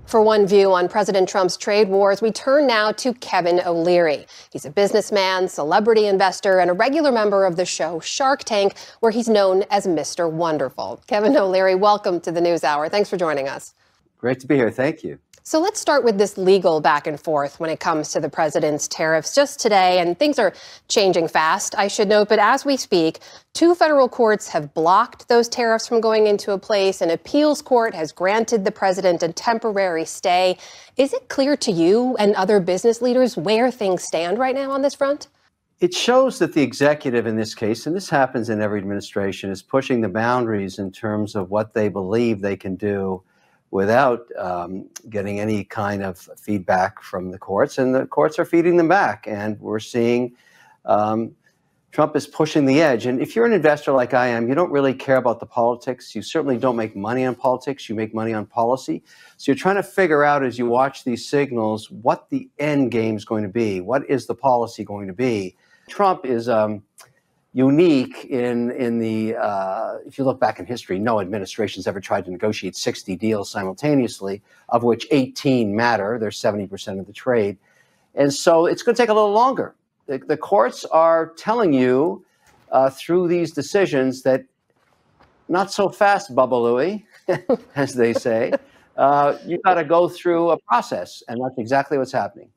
For one view on President Trump's trade wars, we turn now to Kevin O'Leary. He's a businessman, celebrity investor, and a regular member of the show Shark Tank, where he's known as Mr. Wonderful. Kevin O'Leary, welcome to the NewsHour. Thanks for joining us. Great to be here. Thank you. So let's start with this legal back and forth when it comes to the president's tariffs just today, and things are changing fast, I should note. But as we speak, 2 federal courts have blocked those tariffs from going into place. An appeals court has granted the president a temporary stay. Is it clear to you and other business leaders where things stand right now on this front? It shows that the executive in this case, and this happens in every administration, is pushing the boundaries in terms of what they believe they can do without getting any kind of feedback from the courts, and the courts are feeding them back. And we're seeing Trump is pushing the edge. And if you're an investor like I am, you don't really care about the politics. You certainly don't make money on politics. You make money on policy. So you're trying to figure out, as you watch these signals, what the end game is going to be. What is the policy going to be? Trump is unique in the, if you look back in history, no administration's ever tried to negotiate 60 deals simultaneously, of which 18 matter. They're 70% of the trade. And so it's going to take a little longer. The courts are telling you through these decisions that not so fast, Bubba Louie, as they say. You've got to go through a process, and that's exactly what's happening.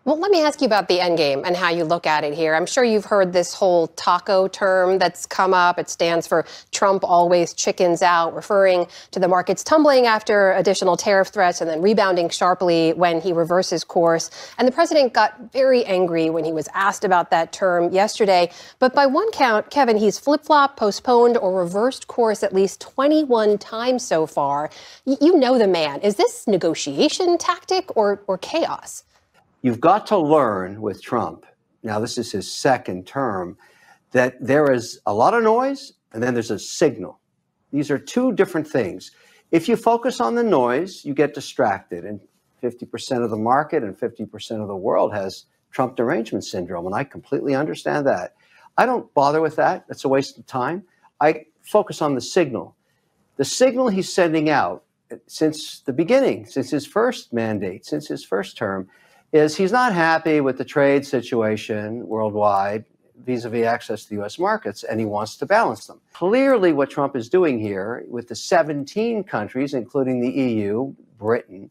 Well, let me ask you about the end game and how you look at it here. I'm sure you've heard this whole taco term that's come up. It stands for Trump always chickens out, referring to the markets tumbling after additional tariff threats and then rebounding sharply when he reverses course. And the president got very angry when he was asked about that term yesterday. But by one count, Kevin, he's flip-flopped, postponed, or reversed course at least 21 times so far. You know the man. Is this negotiation tactic or chaos? You've got to learn with Trump, now this is his second term, that there is a lot of noise and then there's a signal. These are two different things. If you focus on the noise, you get distracted, and 50% of the market and 50% of the world has Trump derangement syndrome, and I completely understand that. I don't bother with that. That's a waste of time. I focus on the signal. The signal he's sending out since the beginning, since his first mandate, since his first term, is he's not happy with the trade situation worldwide vis-a-vis access to the U.S. markets, and he wants to balance them. Clearly, what Trump is doing here with the 17 countries, including the EU, Britain,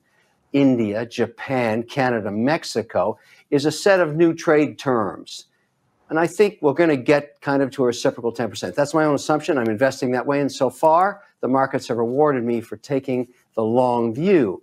India, Japan, Canada, Mexico, is a set of new trade terms. And I think we're going to get kind of to a reciprocal 10%. That's my own assumption. I'm investing that way. And so far, the markets have rewarded me for taking the long view.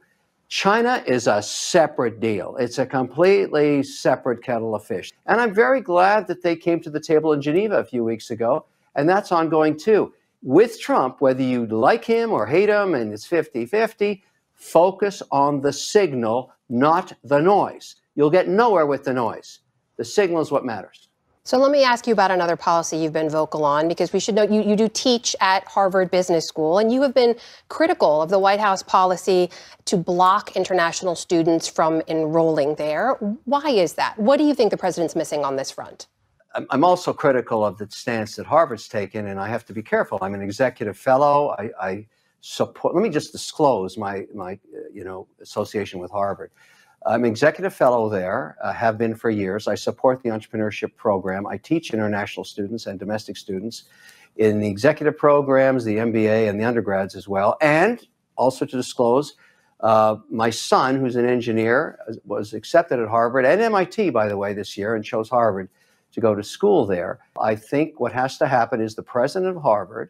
China is a separate deal. It's a completely separate kettle of fish. And I'm very glad that they came to the table in Geneva a few weeks ago, and that's ongoing too. With Trump, whether you like him or hate him, and it's 50-50, focus on the signal, not the noise. You'll get nowhere with the noise. The signal is what matters. So let me ask you about another policy you've been vocal on, because we should know you do teach at Harvard Business School, and you have been critical of the White House policy to block international students from enrolling there. Why is that? What do you think the president's missing on this front? I'm also critical of the stance that Harvard's taken, and I have to be careful. I'm an executive fellow. I support. Let me just disclose my association with Harvard. I'm an executive fellow there, have been for years. I support the entrepreneurship program. I teach international students and domestic students in the executive programs, the MBA, and the undergrads as well. And also to disclose, my son, who's an engineer, was accepted at Harvard and MIT, by the way, this year, and chose Harvard to go to school there. I think what has to happen is the president of Harvard,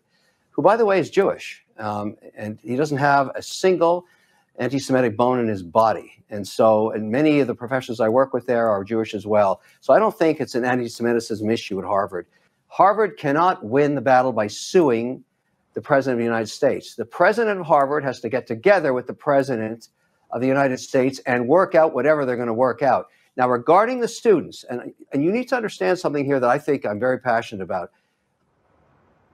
who, by the way, is Jewish, and he doesn't have a single anti-Semitic bone in his body. And many of the professors I work with there are Jewish as well. So I don't think it's an anti-Semitism issue at Harvard. Harvard cannot win the battle by suing the president of the United States. The president of Harvard has to get together with the president of the United States and work out whatever they're going to work out. Now, regarding the students, and you need to understand something here that I think I'm very passionate about.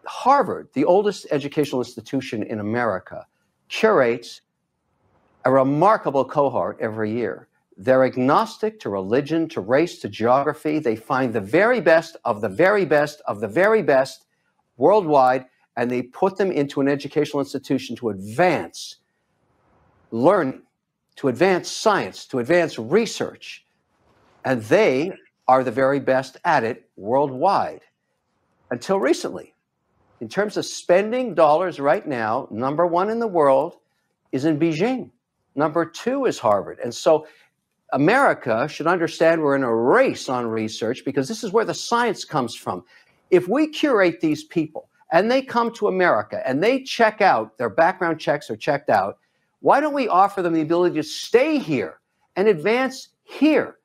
Harvard, the oldest educational institution in America, curates a remarkable cohort every year. They're agnostic to religion, to race, to geography. They find the very best of the very best of the very best worldwide, and they put them into an educational institution to advance learning to advance science, to advance research. And they are the very best at it worldwide. Until recently. In terms of spending dollars right now, number one in the world is in Beijing. Number two is Harvard. And so America should understand we're in a race on research because this is where the science comes from. If we curate these people and they come to America and they check out, their background checks are checked out, why don't we offer them the ability to stay here and advance here,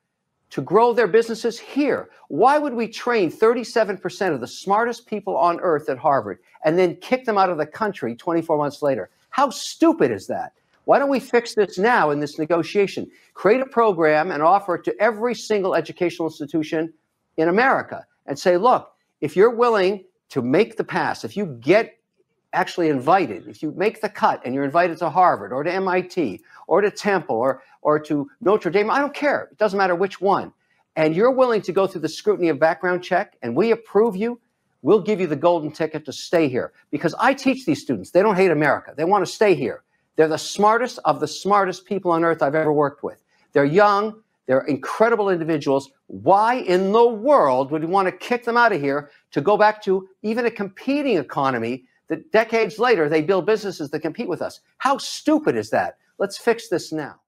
to grow their businesses here? Why would we train 37% of the smartest people on earth at Harvard and then kick them out of the country 24 months later? How stupid is that? Why don't we fix this now in this negotiation? Create a program and offer it to every single educational institution in America and say, look, if you're willing to make the pass, if you get actually invited, if you make the cut and you're invited to Harvard or to MIT or to Temple or to Notre Dame, I don't care. It doesn't matter which one. And you're willing to go through the scrutiny of background check and we approve you, we'll give you the golden ticket to stay here. Because I teach these students, they don't hate America. They want to stay here. They're the smartest of the smartest people on earth I've ever worked with. They're young. They're incredible individuals. Why in the world would we want to kick them out of here to go back to even a competing economy that decades later they build businesses that compete with us? How stupid is that? Let's fix this now.